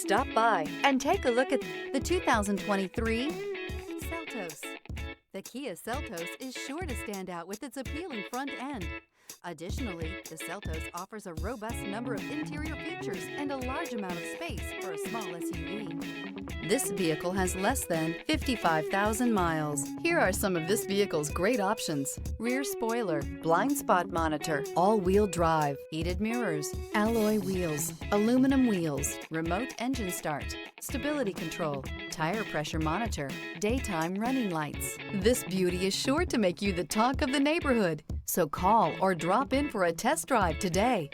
Stop by and take a look at the 2023 Seltos. The Kia Seltos is sure to stand out with its appealing front end. Additionally, the Seltos offers a robust number of interior features and a large amount of space for a small SUV. This vehicle has less than 55,000 miles. Here are some of this vehicle's great options: rear spoiler, blind spot monitor, all-wheel drive, heated mirrors, alloy wheels, aluminum wheels, remote engine start, stability control, tire pressure monitor, daytime running lights. This beauty is sure to make you the talk of the neighborhood. So call or drop in for a test drive today.